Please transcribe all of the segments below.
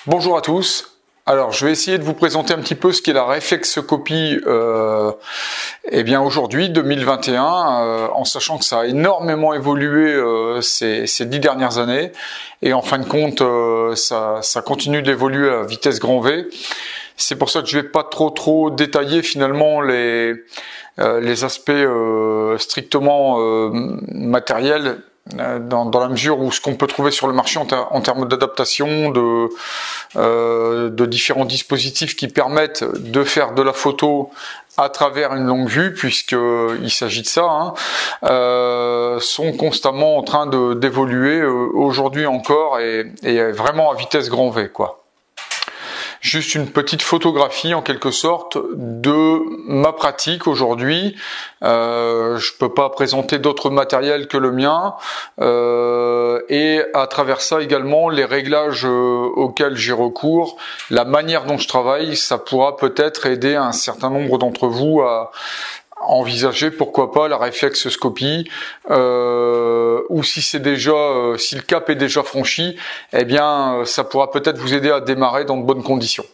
Bonjour à tous. Alors, je vais essayer de vous présenter un petit peu ce qu'est la réflexoscopie aujourd'hui, 2021, en sachant que ça a énormément évolué ces 10 dernières années. Et en fin de compte, ça continue d'évoluer à vitesse grand V. C'est pour ça que je vais pas trop détailler finalement les aspects strictement matériels, dans la mesure où ce qu'on peut trouver sur le marché en termes d'adaptation, de différents dispositifs qui permettent de faire de la photo à travers une longue vue, puisqu'il s'agit de ça, sont constamment en train d'évoluer aujourd'hui encore et vraiment à vitesse grand V, quoi. Juste une petite photographie en quelque sorte de ma pratique aujourd'hui. Je peux pas présenter d'autres matériels que le mien et à travers ça également les réglages auxquels j'ai recours, la manière dont je travaille, ça pourra peut-être aider un certain nombre d'entre vous à envisager pourquoi pas la réflexoscopie, ou si c'est déjà, si le cap est déjà franchi, eh bien ça pourra peut-être vous aider à démarrer dans de bonnes conditions.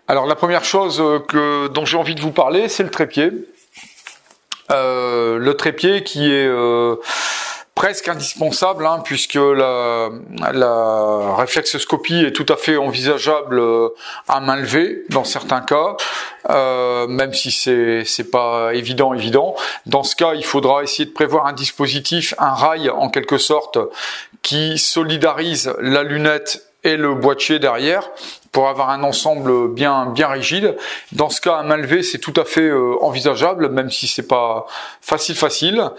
Alors la première chose dont j'ai envie de vous parler, c'est le trépied. Le trépied qui est presque indispensable, puisque la réflexoscopie est tout à fait envisageable à main levée dans certains cas, même si c'est pas évident. Dans ce cas, il faudra essayer de prévoir un dispositif, un rail en quelque sorte, qui solidarise la lunette et le boîtier derrière pour avoir un ensemble bien rigide. Dans ce cas, à main levée, c'est tout à fait envisageable, même si c'est pas facile.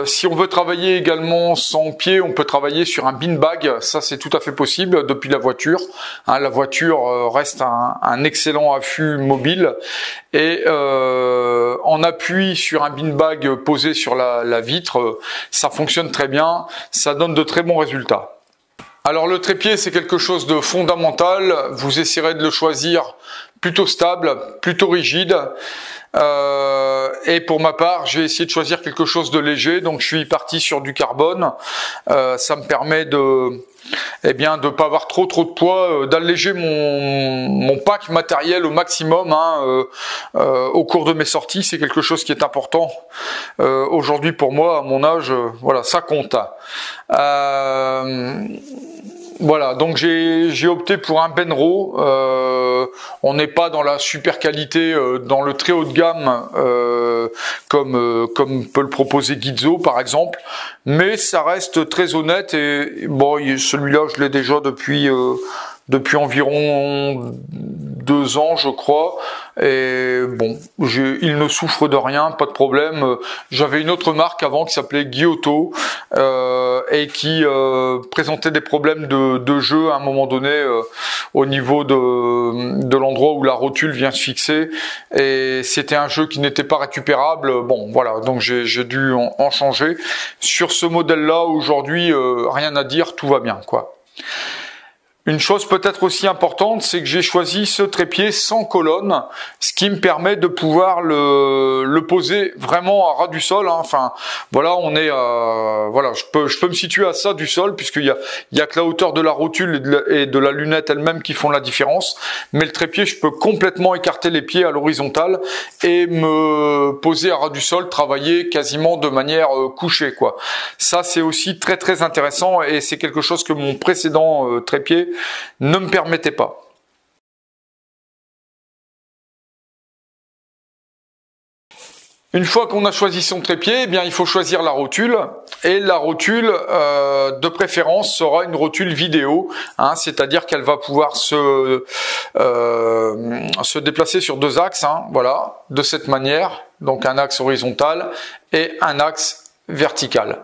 Si on veut travailler également sans pied, on peut travailler sur un beanbag. Ça, c'est tout à fait possible depuis la voiture. La voiture reste un excellent affût mobile. Et en appui sur un beanbag posé sur la vitre, ça fonctionne très bien. Ça donne de très bons résultats. Alors le trépied, c'est quelque chose de fondamental. Vous essayerez de le choisir plutôt stable, plutôt rigide. Et pour ma part, j'ai essayé de choisir quelque chose de léger, donc je suis parti sur du carbone. Ça me permet de pas avoir trop de poids, d'alléger mon pack matériel au maximum au cours de mes sorties. C'est quelque chose qui est important aujourd'hui pour moi, à mon âge. Voilà, ça compte. Voilà, donc j'ai opté pour un Benro. On n'est pas dans la super qualité, dans le très haut de gamme, comme peut le proposer Gizzo par exemple, mais ça reste très honnête et bon, celui-là je l'ai déjà depuis environ 2 ans, je crois, et bon, il ne souffre de rien, pas de problème. J'avais une autre marque avant qui s'appelait Giotto et qui présentait des problèmes de jeu à un moment donné au niveau de l'endroit où la rotule vient se fixer, et c'était un jeu qui n'était pas récupérable. Bon, voilà, donc j'ai dû en changer. Sur ce modèle-là, aujourd'hui, rien à dire, tout va bien, quoi. Une chose peut-être aussi importante, c'est que j'ai choisi ce trépied sans colonne, ce qui me permet de pouvoir le poser vraiment à ras du sol. Enfin, voilà, voilà, je peux me situer à ça du sol, puisqu'il y a que la hauteur de la rotule et de la lunette elle-même qui font la différence. Mais le trépied, je peux complètement écarter les pieds à l'horizontale et me poser à ras du sol, travailler quasiment de manière couchée, quoi. Ça, c'est aussi très intéressant, et c'est quelque chose que mon précédent trépied ne me permettait pas. Une fois qu'on a choisi son trépied, il faut choisir la rotule, et la rotule de préférence sera une rotule vidéo, c'est-à-dire qu'elle va pouvoir se déplacer sur 2 axes, voilà, de cette manière, donc un axe horizontal et un axe vertical.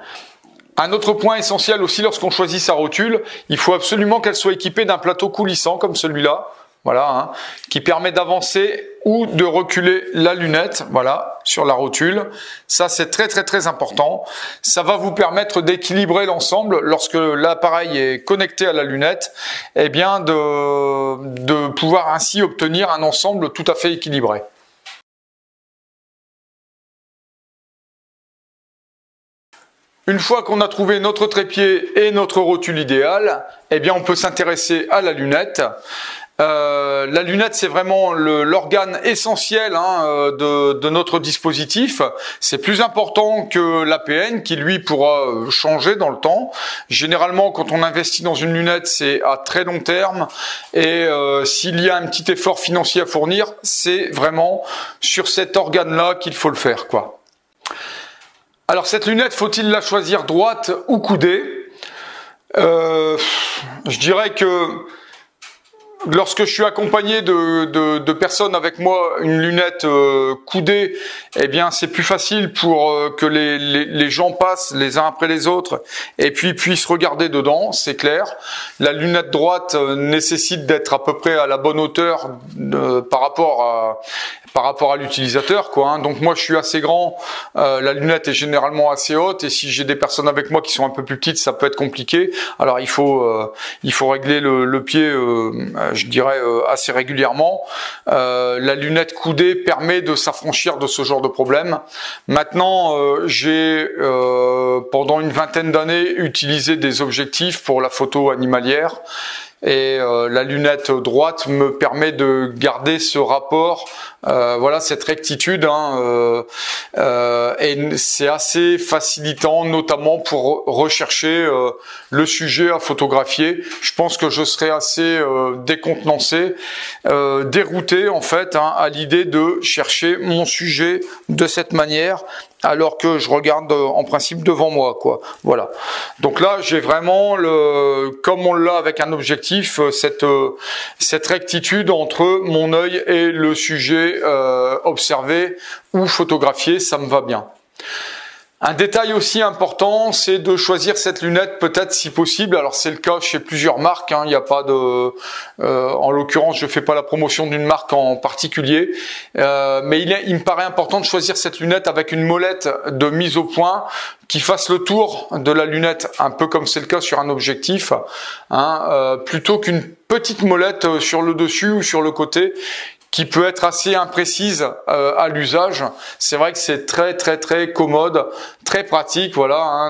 Un autre point essentiel aussi lorsqu'on choisit sa rotule, il faut absolument qu'elle soit équipée d'un plateau coulissant comme celui-là, voilà, qui permet d'avancer ou de reculer la lunette, voilà, sur la rotule. Ça, c'est très important. Ça va vous permettre d'équilibrer l'ensemble lorsque l'appareil est connecté à la lunette, de pouvoir ainsi obtenir un ensemble tout à fait équilibré. Une fois qu'on a trouvé notre trépied et notre rotule idéale, eh bien on peut s'intéresser à la lunette. La lunette, c'est vraiment l'organe essentiel de notre dispositif. C'est plus important que l'APN qui, lui, pourra changer dans le temps. Généralement, quand on investit dans une lunette, c'est à très long terme. Et s'il y a un petit effort financier à fournir, c'est vraiment sur cet organe-là qu'il faut le faire, quoi. Alors, cette lunette, faut-il la choisir droite ou coudée? Je dirais que lorsque je suis accompagné de personnes avec moi, une lunette coudée, eh bien c'est plus facile pour que les gens passent les uns après les autres et puis puissent regarder dedans, c'est clair. La lunette droite nécessite d'être à peu près à la bonne hauteur par rapport à l'utilisateur, quoi, hein. Donc moi je suis assez grand, la lunette est généralement assez haute et si j'ai des personnes avec moi qui sont un peu plus petites, ça peut être compliqué. Alors il faut régler le pied, je dirais assez régulièrement. La lunette coudée permet de s'affranchir de ce genre de problème. Maintenant, j'ai pendant une vingtaine d'années utilisé des objectifs pour la photo animalière. Et la lunette droite me permet de garder ce rapport, voilà, cette rectitude, et c'est assez facilitant, notamment pour rechercher le sujet à photographier. Je pense que je serais assez décontenancé, dérouté en fait, à l'idée de chercher mon sujet de cette manière, alors que je regarde en principe devant moi, quoi. Voilà. Donc là, j'ai vraiment comme on l'a avec un objectif, cette rectitude entre mon œil et le sujet observé ou photographié, ça me va bien. Un détail aussi important, c'est de choisir cette lunette peut-être si possible. Alors c'est le cas chez plusieurs marques, hein. Il n'y a pas de, en l'occurrence, je fais pas la promotion d'une marque en particulier, mais il me paraît important de choisir cette lunette avec une molette de mise au point qui fasse le tour de la lunette, un peu comme c'est le cas sur un objectif, plutôt qu'une petite molette sur le dessus ou sur le côté, qui peut être assez imprécise à l'usage. C'est vrai que c'est très commode, très pratique, voilà,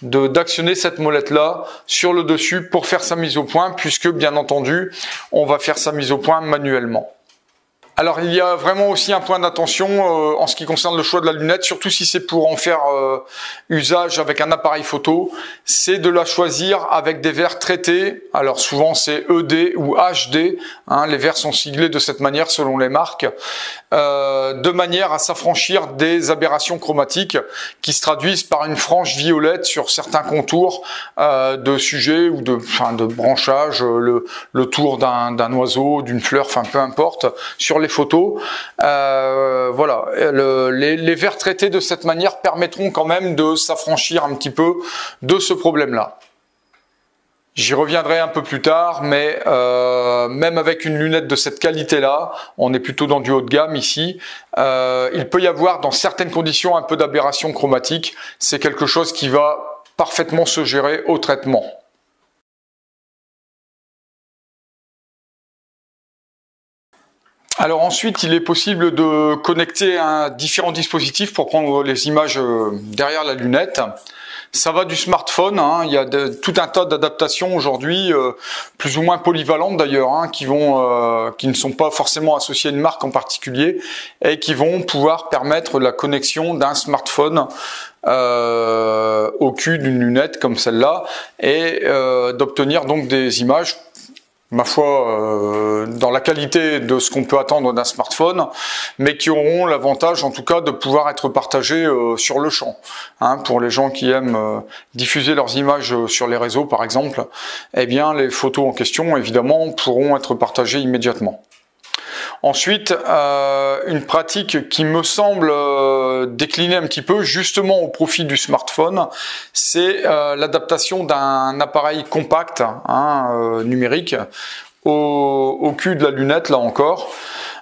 d'actionner cette molette là sur le dessus pour faire sa mise au point, puisque bien entendu on va faire sa mise au point manuellement. Alors il y a vraiment aussi un point d'attention en ce qui concerne le choix de la lunette, surtout si c'est pour en faire usage avec un appareil photo, c'est de la choisir avec des verres traités. Alors souvent c'est ED ou HD, les verres sont siglés de cette manière selon les marques, de manière à s'affranchir des aberrations chromatiques qui se traduisent par une frange violette sur certains contours de sujets ou de branchages, le tour d'un oiseau, d'une fleur, enfin peu importe, sur les photos. Voilà, les verres traités de cette manière permettront quand même de s'affranchir un petit peu de ce problème-là. J'y reviendrai un peu plus tard, mais même avec une lunette de cette qualité-là, on est plutôt dans du haut de gamme ici, il peut y avoir dans certaines conditions un peu d'aberration chromatique. C'est quelque chose qui va parfaitement se gérer au traitement. Alors ensuite, il est possible de connecter différents dispositifs pour prendre les images derrière la lunette. Ça va du smartphone, il y a tout un tas d'adaptations aujourd'hui, plus ou moins polyvalentes d'ailleurs, qui ne sont pas forcément associées à une marque en particulier et qui vont pouvoir permettre la connexion d'un smartphone au cul d'une lunette comme celle-là et d'obtenir donc des images, ma foi, dans la qualité de ce qu'on peut attendre d'un smartphone, mais qui auront l'avantage en tout cas de pouvoir être partagés sur le champ. Pour les gens qui aiment diffuser leurs images sur les réseaux par exemple, eh bien les photos en question évidemment pourront être partagées immédiatement. Ensuite, une pratique qui me semble décliner un petit peu justement au profit du smartphone, c'est l'adaptation d'un appareil compact numérique au cul de la lunette, là encore.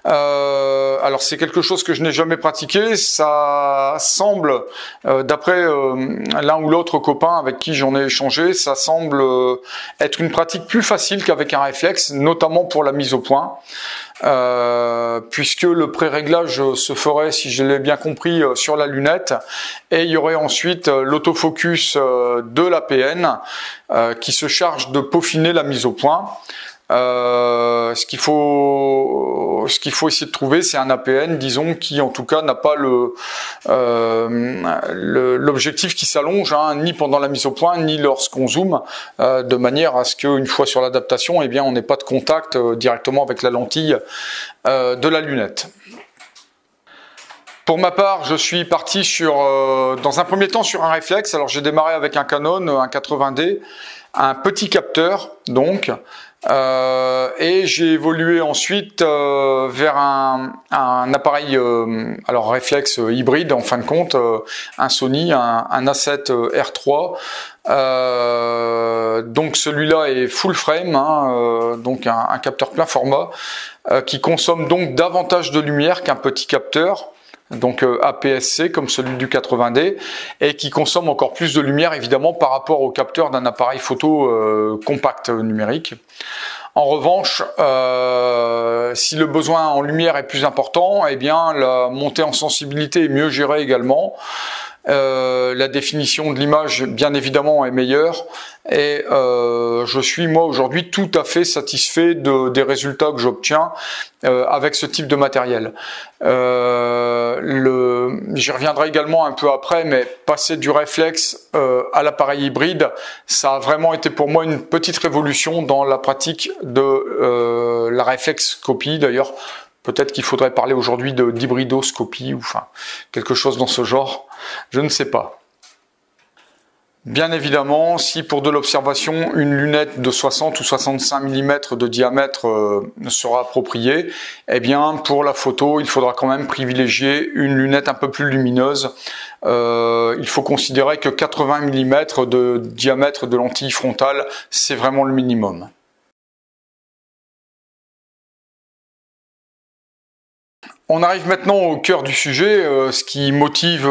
Alors c'est quelque chose que je n'ai jamais pratiqué. Ça semble, d'après l'un ou l'autre copain avec qui j'en ai échangé, ça semble être une pratique plus facile qu'avec un réflexe, notamment pour la mise au point. Puisque le pré-réglage se ferait, si je l'ai bien compris, sur la lunette, et il y aurait ensuite l'autofocus de l'APN qui se charge de peaufiner la mise au point. Ce qu'il faut essayer de trouver, c'est un APN, disons, qui en tout cas n'a pas l'objectif qui s'allonge, hein, ni pendant la mise au point, ni lorsqu'on zoome, de manière à ce qu'une fois sur l'adaptation, eh bien, on n'ait pas de contact directement avec la lentille de la lunette. Pour ma part, je suis parti dans un premier temps sur un réflexe. Alors j'ai démarré avec un Canon, un 80D, un petit capteur donc. Et j'ai évolué ensuite vers un appareil alors réflexe hybride en fin de compte, un Sony, un A7 R3. Donc celui-là est full frame, hein, donc un capteur plein format qui consomme donc davantage de lumière qu'un petit capteur, donc APS-C comme celui du 80D, et qui consomme encore plus de lumière évidemment par rapport au capteur d'un appareil photo compact numérique. En revanche, si le besoin en lumière est plus important, eh bien la montée en sensibilité est mieux gérée également. La définition de l'image bien évidemment est meilleure, et je suis moi aujourd'hui tout à fait satisfait des résultats que j'obtiens avec ce type de matériel. J'y reviendrai également un peu après, mais passer du réflexe à l'appareil hybride, ça a vraiment été pour moi une petite révolution dans la pratique de la réflexoscopie. D'ailleurs, peut-être qu'il faudrait parler aujourd'hui d'hybridoscopie ou enfin quelque chose dans ce genre, je ne sais pas. Bien évidemment, si pour de l'observation, une lunette de 60 ou 65 mm de diamètre sera appropriée, eh bien pour la photo, il faudra quand même privilégier une lunette un peu plus lumineuse. Il faut considérer que 80 mm de diamètre de lentille frontale, c'est vraiment le minimum. On arrive maintenant au cœur du sujet, ce qui motive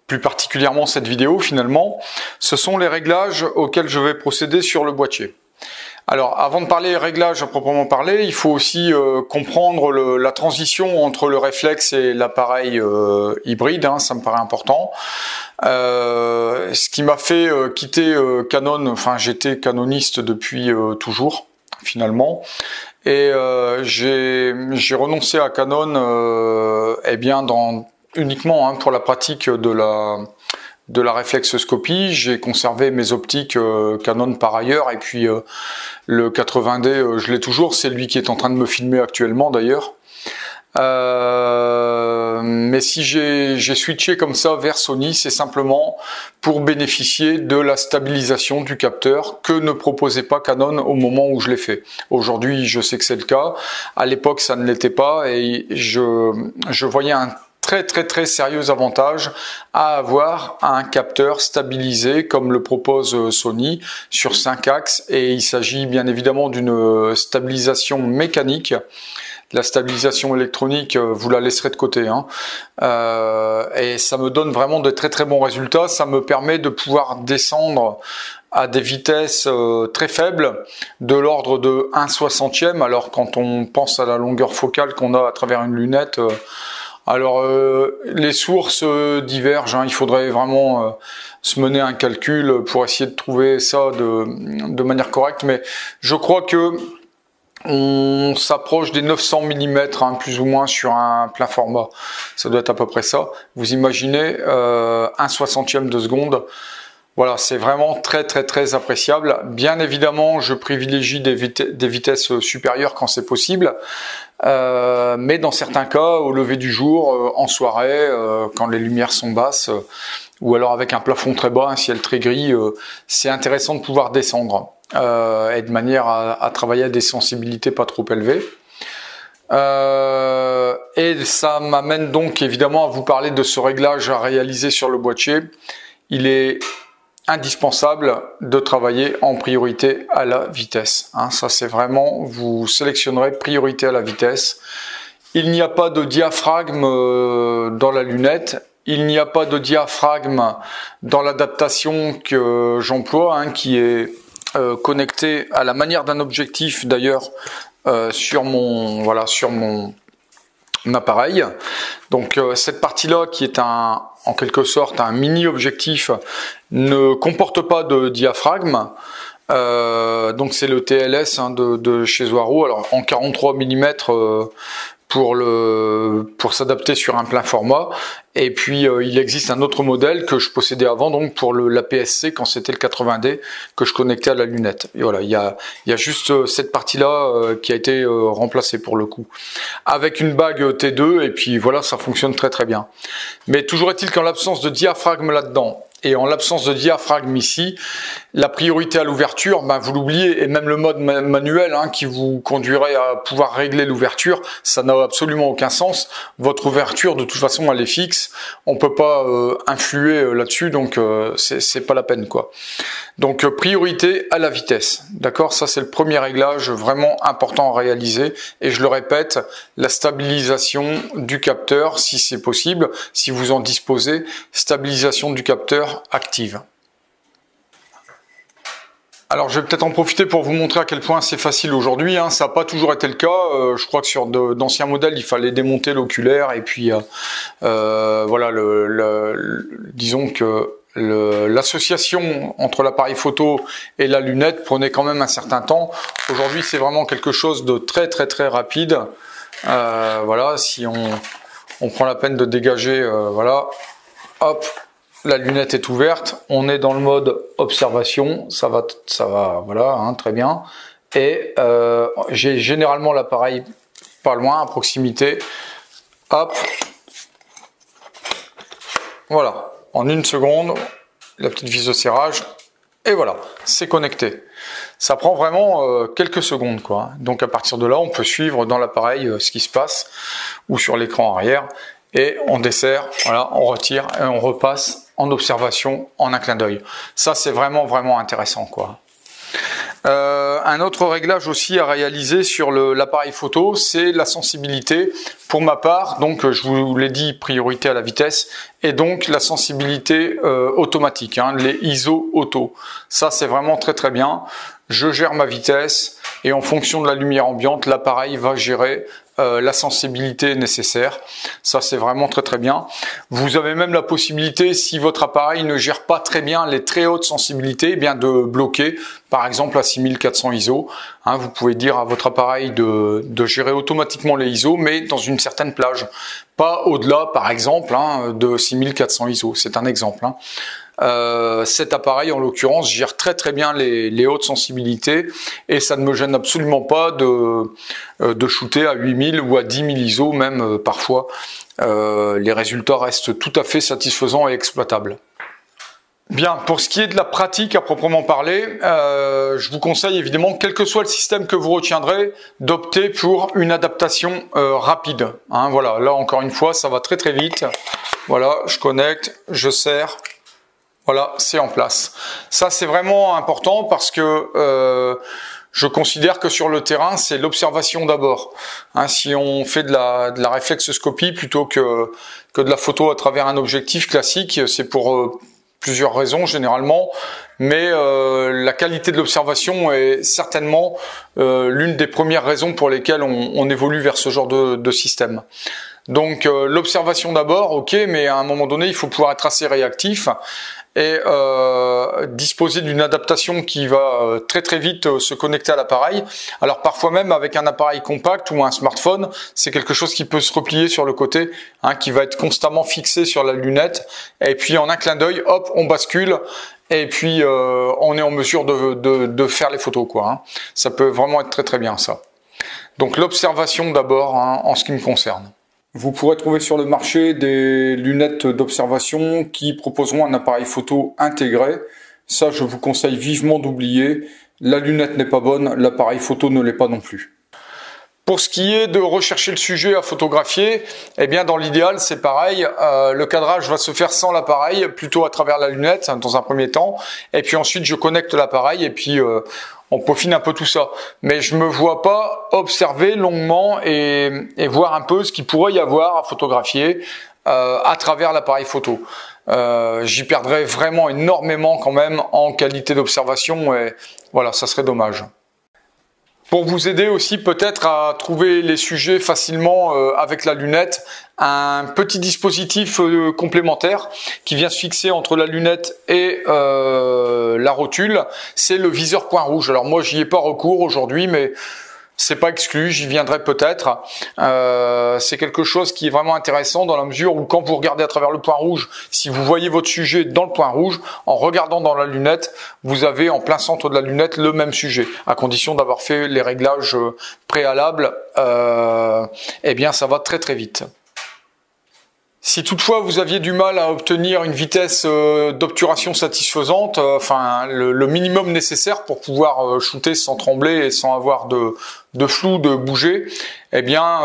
plus particulièrement cette vidéo finalement, ce sont les réglages auxquels je vais procéder sur le boîtier. Alors avant de parler réglages à proprement parler, il faut aussi comprendre la transition entre le réflexe et l'appareil hybride, hein, ça me paraît important. Ce qui m'a fait quitter Canon, enfin j'étais canoniste depuis toujours finalement. Et j'ai renoncé à Canon eh bien uniquement hein, pour la pratique de la réflexoscopie. J'ai conservé mes optiques Canon par ailleurs, et puis le 80D je l'ai toujours, c'est lui qui est en train de me filmer actuellement d'ailleurs. Mais si j'ai switché comme ça vers Sony, c'est simplement pour bénéficier de la stabilisation du capteur que ne proposait pas Canon au moment où je l'ai fait. Aujourd'hui, je sais que c'est le cas. À l'époque, ça ne l'était pas, et je voyais un très sérieux avantage à avoir un capteur stabilisé comme le propose Sony sur 5 axes, et il s'agit bien évidemment d'une stabilisation mécanique. La stabilisation électronique, vous la laisserez de côté, hein. Et ça me donne vraiment de très bons résultats. Ça me permet de pouvoir descendre à des vitesses très faibles, de l'ordre de 1/60e. Alors quand on pense à la longueur focale qu'on a à travers une lunette, alors les sources divergent, hein. Il faudrait vraiment se mener un calcul pour essayer de trouver ça de manière correcte, mais je crois que on s'approche des 900 mm, hein, plus ou moins sur un plein format. Ça doit être à peu près ça. Vous imaginez 1/60e de seconde. Voilà, c'est vraiment très appréciable. Bien évidemment, je privilégie des vitesses supérieures quand c'est possible. Mais dans certains cas, au lever du jour, en soirée, quand les lumières sont basses, ou alors avec un plafond très bas, un ciel très gris, c'est intéressant de pouvoir descendre. Et de manière à travailler à des sensibilités pas trop élevées. Et ça m'amène donc évidemment à vous parler de ce réglage à réaliser sur le boîtier. Il est indispensable de travailler en priorité à la vitesse, hein. Ça c'est vraiment, vous sélectionnerez priorité à la vitesse. Il n'y a pas de diaphragme dans la lunette. Il n'y a pas de diaphragme dans l'adaptation que j'emploie, hein, qui est connecté à la manière d'un objectif d'ailleurs sur mon appareil. Donc cette partie-là, qui est en quelque sorte un mini objectif, ne comporte pas de diaphragme. Donc c'est le TLS, hein, de chez Swaro, alors en 43 mm pour s'adapter sur un plein format. Et puis il existe un autre modèle que je possédais avant, donc pour l'APS-C, quand c'était le 80D, que je connectais à la lunette. Et voilà, il y a juste cette partie-là qui a été remplacée pour le coup, avec une bague T2, et puis voilà, ça fonctionne très très bien. Mais toujours est-il qu'en l'absence de diaphragme là-dedans, et en l'absence de diaphragme ici, la priorité à l'ouverture, ben vous l'oubliez, et même le mode manuel, hein, qui vous conduirait à pouvoir régler l'ouverture, ça n'a absolument aucun sens. Votre ouverture, de toute façon, elle est fixe, on peut pas influer là-dessus, donc c'est pas la peine, quoi. Donc priorité à la vitesse, d'accord? Ça c'est le premier réglage vraiment important à réaliser, et je le répète, la stabilisation du capteur, si c'est possible, si vous en disposez, stabilisation du capteur active. Alors je vais peut-être en profiter pour vous montrer à quel point c'est facile aujourd'hui, hein. Ça n'a pas toujours été le cas. Je crois que sur d'anciens modèles, il fallait démonter l'oculaire, et puis voilà, disons que l'association entre l'appareil photo et la lunette prenait quand même un certain temps. Aujourd'hui, c'est vraiment quelque chose de très très très rapide. Voilà, si on prend la peine de dégager, voilà, hop, la lunette est ouverte, on est dans le mode observation, ça va, voilà, hein, très bien. Et j'ai généralement l'appareil pas loin, à proximité. Hop, voilà, en une seconde, la petite vis de serrage, et voilà, c'est connecté. Ça prend vraiment quelques secondes, quoi. Donc à partir de là, on peut suivre dans l'appareil ce qui se passe, ou sur l'écran arrière, et on desserre, voilà, on retire, et on repasse en observation en un clin d'œil. Ça, c'est vraiment vraiment intéressant, quoi. Un autre réglage aussi à réaliser sur l'appareil photo, c'est la sensibilité. Pour ma part, donc je vous l'ai dit, priorité à la vitesse, et donc la sensibilité automatique, hein, les ISO auto. Ça, c'est vraiment très très bien. Je gère ma vitesse, et en fonction de la lumière ambiante, l'appareil va gérer la sensibilité nécessaire. Ça, c'est vraiment très très bien. Vous avez même la possibilité, si votre appareil ne gère pas très bien les très hautes sensibilités, eh bien de bloquer, par exemple à 6400 ISO. Hein, vous pouvez dire à votre appareil de gérer automatiquement les ISO, mais dans une certaine plage. Pas au-delà, par exemple, hein, de 6400 ISO. C'est un exemple, hein. Cet appareil en l'occurrence gère très très bien les hautes sensibilités, et ça ne me gêne absolument pas de shooter à 8000 ou à 10 000 ISO même parfois. Les résultats restent tout à fait satisfaisants et exploitables. Bien, pour ce qui est de la pratique à proprement parler, je vous conseille évidemment, quel que soit le système que vous retiendrez, d'opter pour une adaptation rapide, hein. Voilà, là encore une fois, ça va très très vite. Voilà, je connecte, je serre. Voilà, c'est en place. Ça, c'est vraiment important parce que je considère que sur le terrain, c'est l'observation d'abord. Hein, si on fait de la réflexoscopie plutôt que de la photo à travers un objectif classique, c'est pour plusieurs raisons généralement, mais la qualité de l'observation est certainement l'une des premières raisons pour lesquelles on évolue vers ce genre de système. Donc l'observation d'abord, ok, mais à un moment donné, il faut pouvoir être assez réactif et disposer d'une adaptation qui va très très vite se connecter à l'appareil. Alors parfois même avec un appareil compact ou un smartphone, c'est quelque chose qui peut se replier sur le côté, hein, qui va être constamment fixé sur la lunette, et puis en un clin d'œil, hop, on bascule, et puis on est en mesure de faire les photos, quoi, hein. Ça peut vraiment être très très bien, ça. Donc l'observation d'abord, hein, en ce qui me concerne. Vous pourrez trouver sur le marché des lunettes d'observation qui proposeront un appareil photo intégré. Ça, je vous conseille vivement d'oublier. La lunette n'est pas bonne, l'appareil photo ne l'est pas non plus. Pour ce qui est de rechercher le sujet à photographier, eh bien dans l'idéal c'est pareil, le cadrage va se faire sans l'appareil, plutôt à travers la lunette dans un premier temps, et puis ensuite je connecte l'appareil, et puis on peaufine un peu tout ça. Mais je me vois pas observer longuement et voir un peu ce qu'il pourrait y avoir à photographier à travers l'appareil photo. J'y perdrais vraiment énormément quand même en qualité d'observation et voilà, ça serait dommage. Pour vous aider aussi peut-être à trouver les sujets facilement avec la lunette, un petit dispositif complémentaire qui vient se fixer entre la lunette et la rotule, c'est le viseur point rouge. Alors moi j'y ai pas recours aujourd'hui, mais c'est pas exclu, j'y viendrai peut-être. C'est quelque chose qui est vraiment intéressant dans la mesure où quand vous regardez à travers le point rouge, si vous voyez votre sujet dans le point rouge, en regardant dans la lunette, vous avez en plein centre de la lunette le même sujet, à condition d'avoir fait les réglages préalables. Eh bien, ça va très très vite. Si toutefois vous aviez du mal à obtenir une vitesse d'obturation satisfaisante, enfin le minimum nécessaire pour pouvoir shooter sans trembler et sans avoir de flou, de bouger, eh bien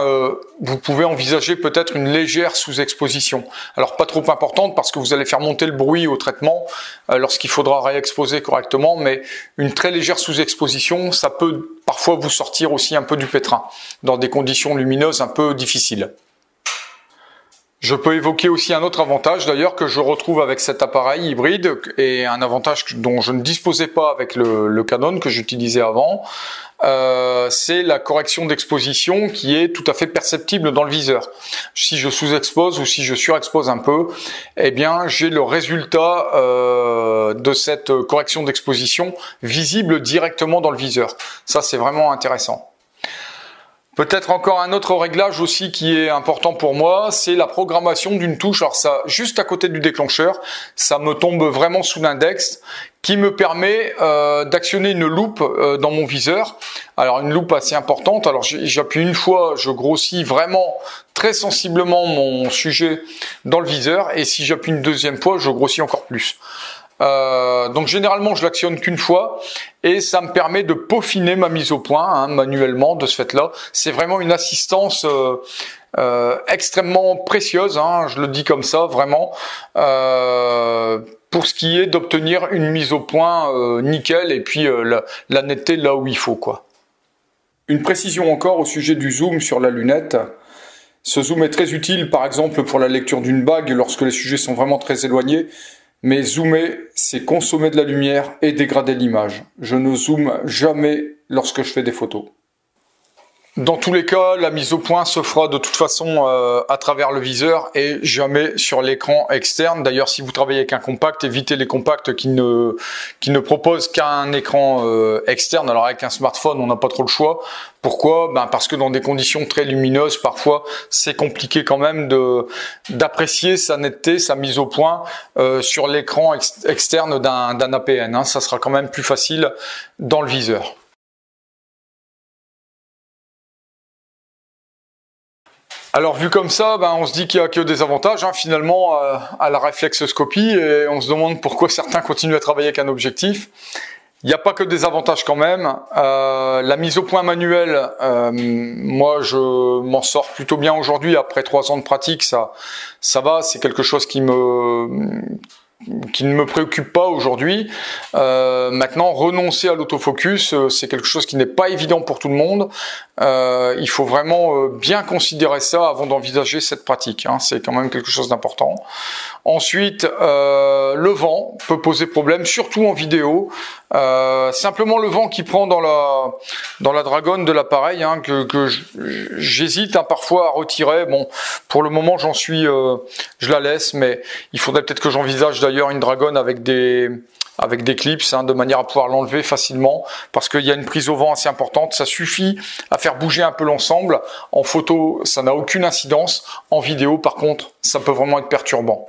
vous pouvez envisager peut-être une légère sous-exposition. Alors pas trop importante parce que vous allez faire monter le bruit au traitement lorsqu'il faudra réexposer correctement, mais une très légère sous-exposition, ça peut parfois vous sortir aussi un peu du pétrin dans des conditions lumineuses un peu difficiles. Je peux évoquer aussi un autre avantage d'ailleurs que je retrouve avec cet appareil hybride et un avantage dont je ne disposais pas avec le Canon que j'utilisais avant, c'est la correction d'exposition qui est tout à fait perceptible dans le viseur. Si je sous-expose ou si je surexpose un peu, eh bien j'ai le résultat de cette correction d'exposition visible directement dans le viseur. Ça c'est vraiment intéressant. Peut-être encore un autre réglage aussi qui est important pour moi, c'est la programmation d'une touche. Alors ça, juste à côté du déclencheur, ça me tombe vraiment sous l'index, qui me permet d'actionner une loupe dans mon viseur. Alors une loupe assez importante. Alors j'appuie une fois, je grossis vraiment très sensiblement mon sujet dans le viseur, et si j'appuie une deuxième fois, je grossis encore plus. Donc généralement je l'actionne qu'une fois et ça me permet de peaufiner ma mise au point manuellement de ce fait là. C'est vraiment une assistance extrêmement précieuse, je le dis comme ça vraiment, pour ce qui est d'obtenir une mise au point nickel et puis la netteté là où il faut quoi. Une précision encore au sujet du zoom sur la lunette. Ce zoom est très utile par exemple pour la lecture d'une bague lorsque les sujets sont vraiment très éloignés. Mais zoomer, c'est consommer de la lumière et dégrader l'image. Je ne zoome jamais lorsque je fais des photos. Dans tous les cas, la mise au point se fera de toute façon à travers le viseur et jamais sur l'écran externe. D'ailleurs, si vous travaillez avec un compact, évitez les compacts qui ne proposent qu'un écran externe. Alors avec un smartphone, on n'a pas trop le choix. Pourquoi ? Parce que dans des conditions très lumineuses, parfois, c'est compliqué quand même d'apprécier sa netteté, sa mise au point sur l'écran externe d'un APN. Ça sera quand même plus facile dans le viseur. Alors vu comme ça, on se dit qu'il n'y a que des avantages finalement à la réflexoscopie et on se demande pourquoi certains continuent à travailler avec un objectif. Il n'y a pas que des avantages quand même. La mise au point manuelle, moi je m'en sors plutôt bien aujourd'hui après 3 ans de pratique, ça va, c'est quelque chose qui ne me préoccupe pas aujourd'hui. Maintenant, renoncer à l'autofocus, c'est quelque chose qui n'est pas évident pour tout le monde. Il faut vraiment bien considérer ça avant d'envisager cette pratique. C'est quand même quelque chose d'important. Ensuite, le vent peut poser problème, surtout en vidéo. Simplement le vent qui prend dans la dragonne de l'appareil, que j'hésite parfois à retirer. Bon, pour le moment, je la laisse, mais il faudrait peut-être que j'envisage d'ailleurs une dragonne avec des clips, de manière à pouvoir l'enlever facilement, parce qu'il y a une prise au vent assez importante. Ça suffit à faire bouger un peu l'ensemble. En photo, ça n'a aucune incidence. En vidéo, par contre, ça peut vraiment être perturbant.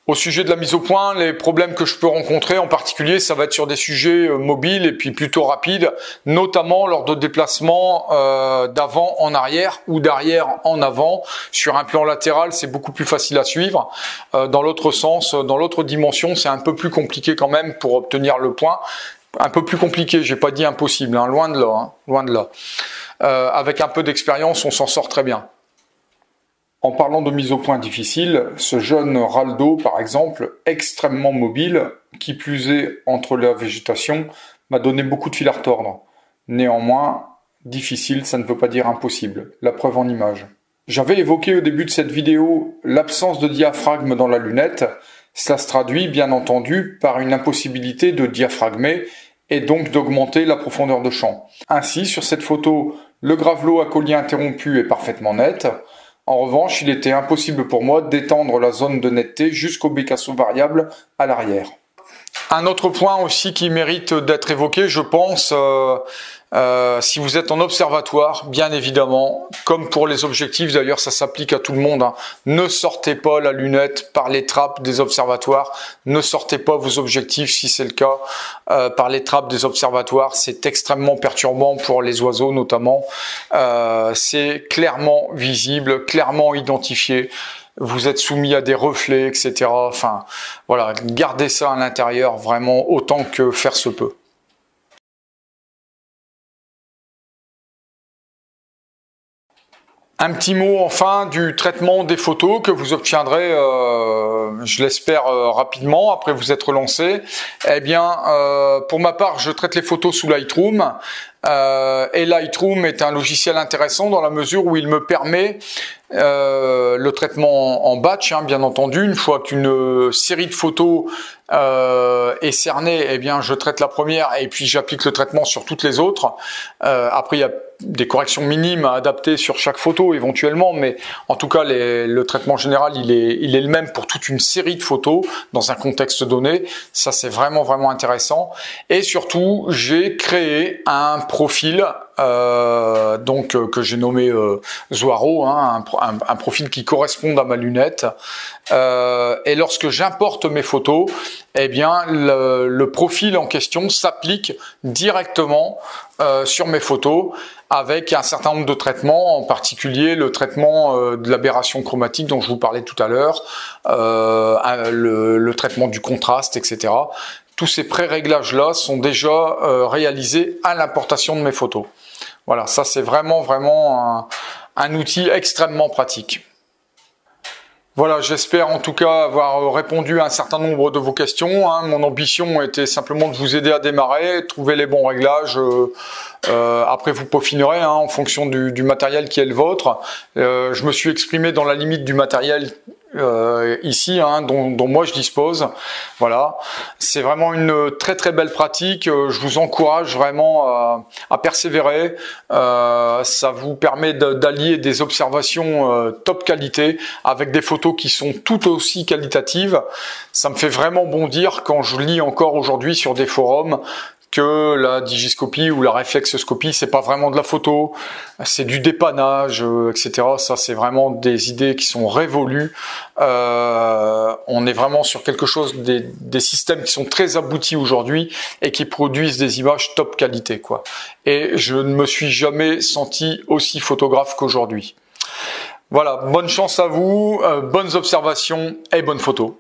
Au sujet de la mise au point, les problèmes que je peux rencontrer en particulier, ça va être sur des sujets mobiles et puis plutôt rapides, notamment lors de déplacements d'avant en arrière ou d'arrière en avant. Sur un plan latéral, c'est beaucoup plus facile à suivre. Dans l'autre sens, dans l'autre dimension, c'est un peu plus compliqué quand même pour obtenir le point. Un peu plus compliqué, j'ai pas dit impossible, loin de là, loin de là. Avec un peu d'expérience, on s'en sort très bien. En parlant de mise au point difficile, ce jeune Raldo, par exemple, extrêmement mobile, qui plus est entre la végétation, m'a donné beaucoup de fil à retordre. Néanmoins, difficile, ça ne veut pas dire impossible. La preuve en image. J'avais évoqué au début de cette vidéo l'absence de diaphragme dans la lunette. Cela se traduit, bien entendu, par une impossibilité de diaphragmer et donc d'augmenter la profondeur de champ. Ainsi, sur cette photo, le gravelot à collier interrompu est parfaitement net. En revanche, il était impossible pour moi d'étendre la zone de netteté jusqu'au bécasseau variable à l'arrière. Un autre point aussi qui mérite d'être évoqué, je pense, si vous êtes en observatoire, bien évidemment, comme pour les objectifs, d'ailleurs ça s'applique à tout le monde, hein, ne sortez pas la lunette par les trappes des observatoires, ne sortez pas vos objectifs si c'est le cas par les trappes des observatoires, c'est extrêmement perturbant pour les oiseaux notamment, c'est clairement visible, clairement identifié. Vous êtes soumis à des reflets, etc. Enfin, voilà, gardez ça à l'intérieur vraiment autant que faire se peut. Un petit mot enfin du traitement des photos que vous obtiendrez, je l'espère, rapidement après vous être relancé. Eh bien, pour ma part, je traite les photos sous Lightroom. Et Lightroom est un logiciel intéressant dans la mesure où il me permet le traitement en batch, hein, bien entendu. Une fois qu'une série de photos est cernée, eh bien, je traite la première et puis j'applique le traitement sur toutes les autres. Après, il y a des corrections minimes à adapter sur chaque photo éventuellement, mais en tout cas, le traitement général, il est le même pour toute une série de photos dans un contexte donné. Ça, c'est vraiment intéressant. Et surtout, j'ai créé un profil donc que j'ai nommé Zoaro, hein, un profil qui corresponde à ma lunette. Et lorsque j'importe mes photos, eh bien le profil en question s'applique directement sur mes photos avec un certain nombre de traitements, en particulier le traitement de l'aberration chromatique dont je vous parlais tout à l'heure, le traitement du contraste, etc. Tous ces pré-réglages-là sont déjà réalisés à l'importation de mes photos. Voilà, ça c'est vraiment un outil extrêmement pratique. Voilà, j'espère en tout cas avoir répondu à un certain nombre de vos questions, hein. Mon ambition était simplement de vous aider à démarrer, trouver les bons réglages. Après, vous peaufinerez, hein, en fonction du matériel qui est le vôtre. Je me suis exprimé dans la limite du matériel ici, hein, dont moi je dispose. Voilà, c'est vraiment une très belle pratique. Je vous encourage vraiment à persévérer. Ça vous permet d'allier des observations top qualité avec des photos qui sont tout aussi qualitatives. Ça me fait vraiment bondir quand je lis encore aujourd'hui sur des forums que la digiscopie ou la réflexoscopie, c'est pas vraiment de la photo, c'est du dépannage, etc. Ça, c'est vraiment des idées qui sont révolues. On est vraiment sur quelque chose, des systèmes qui sont très aboutis aujourd'hui et qui produisent des images top qualité, quoi. Et je ne me suis jamais senti aussi photographe qu'aujourd'hui. Voilà, bonne chance à vous, bonnes observations et bonnes photos.